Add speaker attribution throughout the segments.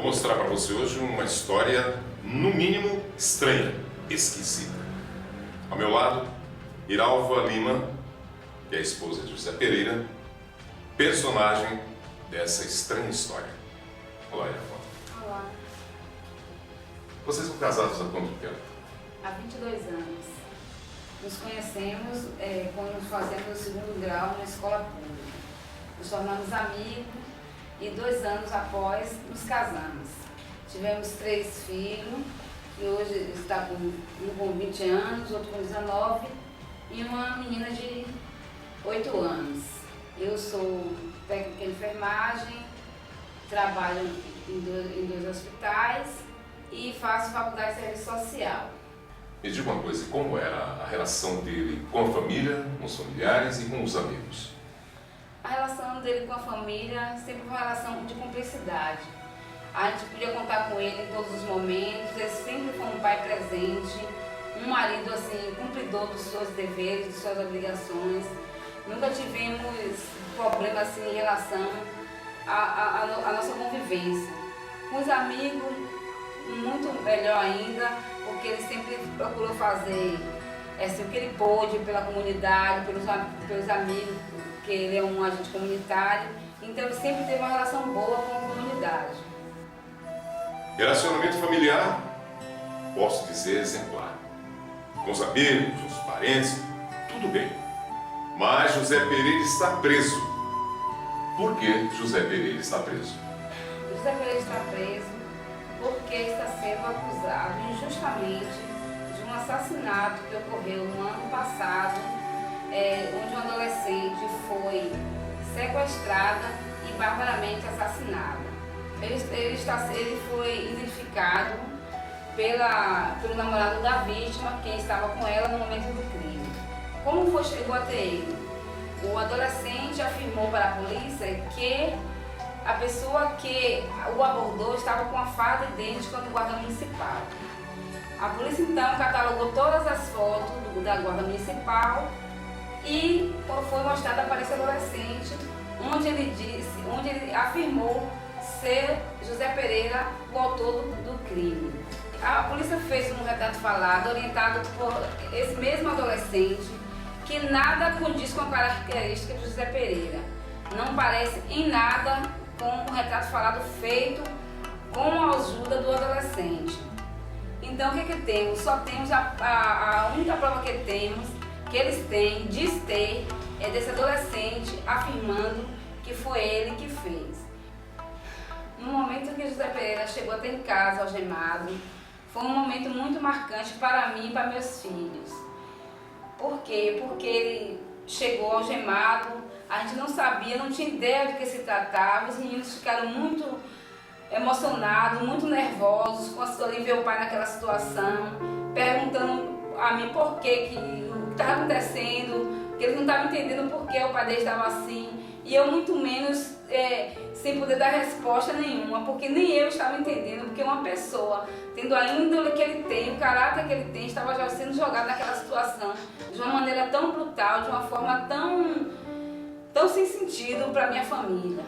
Speaker 1: Vou mostrar para você hoje uma história, no mínimo, estranha, esquisita. Ao meu lado, Iralva Lima, que é a esposa de José Pereira, personagem dessa estranha história. Olá, Iralva.
Speaker 2: Olá.
Speaker 1: Vocês são casados há quanto tempo?
Speaker 2: Há 22 anos. Nos conhecemos quando nos fazemos o segundo grau na escola pública. Nos tornamos amigos e 2 anos após nos casamos. Tivemos 3 filhos, que hoje está um com 20 anos, outro com 19 e uma menina de 8 anos. Eu sou técnica de enfermagem, trabalho em 2 hospitais e faço faculdade de serviço social.
Speaker 1: Me diga uma coisa, como era a relação dele com a família, com os familiares e com os amigos?
Speaker 2: A relação dele com a família sempre foi uma relação de cumplicidade. A gente podia contar com ele em todos os momentos, ele sempre foi um pai presente, um marido assim, cumpridor dos seus deveres, de suas obrigações. Nunca tivemos problema assim, em relação à nossa convivência. Com os amigos, muito melhor ainda, porque ele sempre procurou fazer assim, o que ele pôde pela comunidade, pelos amigos, porque ele é um agente comunitário, então ele sempre teve uma relação boa com a comunidade.
Speaker 1: Relacionamento familiar, posso dizer, exemplar. Com os amigos, os parentes, tudo bem. Mas José Pereira está preso. Por que José Pereira está preso?
Speaker 2: José Pereira está preso porque está sendo acusado injustamente de um assassinato que ocorreu no ano passado, onde uma adolescente foi sequestrada e barbaramente assassinada. Ele foi identificado pelo namorado da vítima, quem estava com ela no momento do crime. Como chegou até ele? O adolescente afirmou para a polícia que a pessoa que o abordou estava com a farda idêntica do guarda municipal. A polícia então catalogou todas as fotos da guarda municipal e foi mostrada para esse adolescente, onde ele afirmou ser José Pereira o autor do crime. A polícia fez um retrato falado, orientado por esse mesmo adolescente, que nada condiz com a característica de José Pereira. Não parece em nada com o retrato falado feito com a ajuda do adolescente. Então o que temos? Só temos a única prova que temos, que eles têm, diz ter, é desse adolescente afirmando que foi ele que fez. No momento que José Pereira chegou até em casa, algemado, foi um momento muito marcante para mim e para meus filhos. Por quê? Porque ele chegou algemado, a gente não sabia, não tinha ideia do que se tratava, os meninos ficaram muito emocionados, muito nervosos, com a situação de ver o pai naquela situação, perguntando a mim por o que estava acontecendo, que eles não estavam entendendo por que o pai dele estava assim, e eu muito menos sem poder dar resposta nenhuma, porque nem eu estava entendendo, porque uma pessoa, tendo a índole que ele tem, o caráter que ele tem, estava já sendo jogado naquela situação de uma maneira tão brutal, de uma forma tão sem sentido para minha família.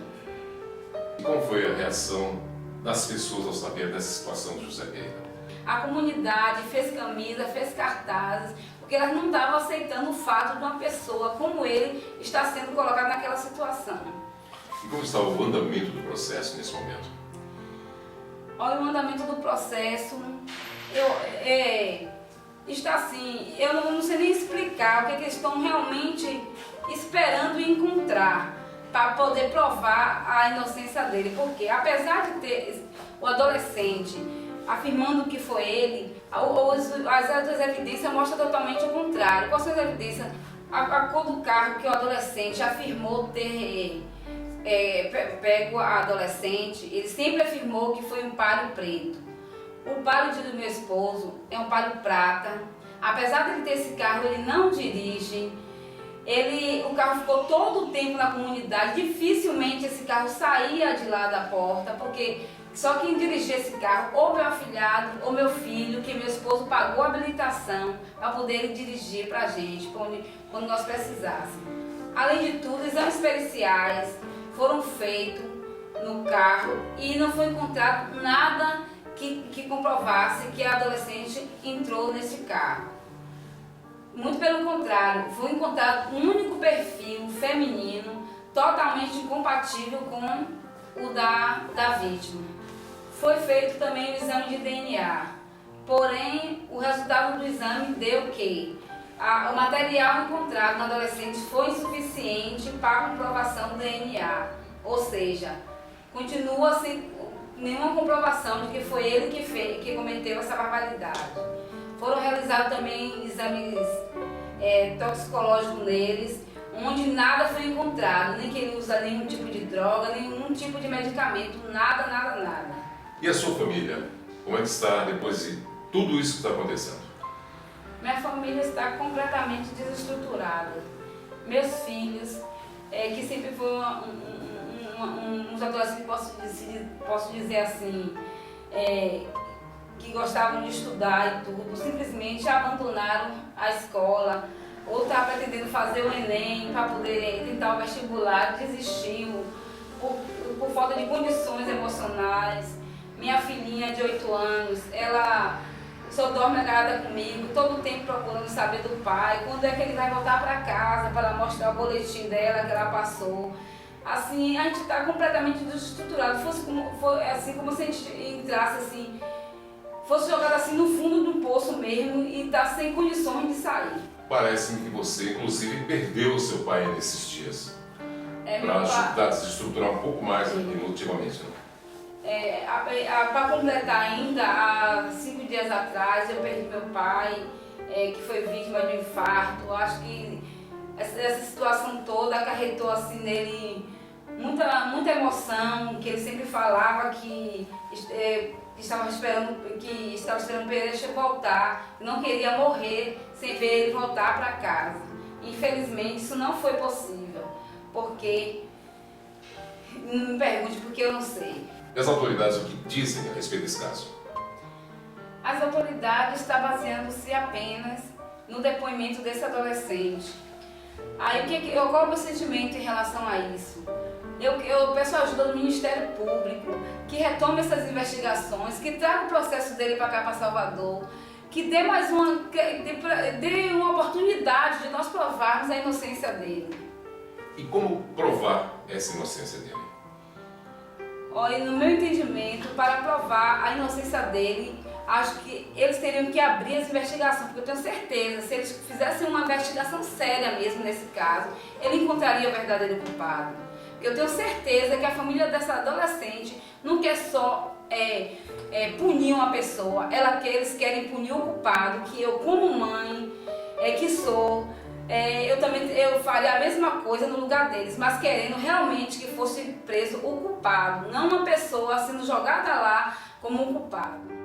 Speaker 1: E como foi a reação das pessoas ao saber dessa situação de José Pereira?
Speaker 2: A comunidade fez camisa, fez cartazes, porque elas não estavam aceitando o fato de uma pessoa como ele estar sendo colocado naquela situação.
Speaker 1: E como está o andamento do processo nesse momento?
Speaker 2: Olha, o andamento do processo está assim, eu não sei nem explicar o que eles estão realmente esperando encontrar para poder provar a inocência dele, porque apesar de ter o adolescente afirmando que foi ele, as outras evidências mostram totalmente o contrário. Quais são as evidências? A cor do carro que o adolescente afirmou ter pego a adolescente, ele sempre afirmou que foi um Palio preto. O Palio do meu esposo é um Palio prata. Apesar de ele ter esse carro, ele não dirige. O carro ficou todo o tempo na comunidade, dificilmente esse carro saía de lá da porta, porque só quem dirigia esse carro, ou meu afilhado, ou meu filho, que meu esposo pagou a habilitação para poder dirigir para a gente, quando nós precisássemos. Além de tudo, exames periciais foram feitos no carro e não foi encontrado nada que comprovasse que a adolescente entrou nesse carro. Muito pelo contrário, foi encontrado um único perfil feminino totalmente incompatível com o da vítima. Foi feito também o exame de DNA, porém o resultado do exame deu que o material encontrado no adolescente foi insuficiente para a comprovação do DNA, ou seja, continua sem nenhuma comprovação de que foi ele que cometeu essa barbaridade. Foram realizados também exames toxicológicos neles, onde nada foi encontrado, nem que ele usa nenhum tipo de droga, nenhum tipo de medicamento, nada, nada, nada.
Speaker 1: E a sua família? Como é que está depois de tudo isso que está acontecendo?
Speaker 2: Minha família está completamente desestruturada. Meus filhos, que sempre foram uns adolescentes, posso dizer assim, que gostavam de estudar e tudo, simplesmente abandonaram a escola, ou estavam pretendendo fazer o Enem para poder tentar o vestibular, desistiu por falta de condições emocionais. Minha filhinha de 8 anos, ela só dorme agarrada comigo, todo o tempo procurando saber do pai, quando é que ele vai voltar para casa para ela mostrar o boletim dela que ela passou. Assim, a gente está completamente desestruturado, assim como se a gente entrasse assim, fosse jogado assim no fundo do poço mesmo e está sem condições de sair.
Speaker 1: Parece que você, inclusive, perdeu o seu pai nesses dias, para ajudar a desestruturar um pouco mais emotivamente, né?
Speaker 2: Para completar ainda, há 5 dias atrás eu perdi meu pai, que foi vítima de um infarto. Eu acho que essa situação toda acarretou assim nele muita emoção, que ele sempre falava que estava esperando para ele voltar, que não queria morrer sem ver ele voltar para casa. Infelizmente isso não foi possível, porque, não me pergunte porque eu não sei.
Speaker 1: E as autoridades, o que dizem a respeito desse caso?
Speaker 2: As autoridades estão baseando-se apenas no depoimento desse adolescente. Aí qual é o meu sentimento em relação a isso? Eu peço a ajuda do Ministério Público, que retome essas investigações, que traga o processo dele para cá, para Salvador, que dê mais dê uma oportunidade de nós provarmos a inocência dele.
Speaker 1: E como provar essa inocência dele?
Speaker 2: Olha, no meu entendimento, para provar a inocência dele, acho que eles teriam que abrir as investigações, porque eu tenho certeza, se eles fizessem uma investigação séria mesmo nesse caso, ele encontraria o verdadeiro culpado. Eu tenho certeza que a família dessa adolescente não quer só punir uma pessoa, eles querem punir o culpado, que eu, como mãe, que sou, eu faria a mesma coisa no lugar deles, mas querendo realmente que fosse preso o culpado, não uma pessoa sendo jogada lá como um culpado.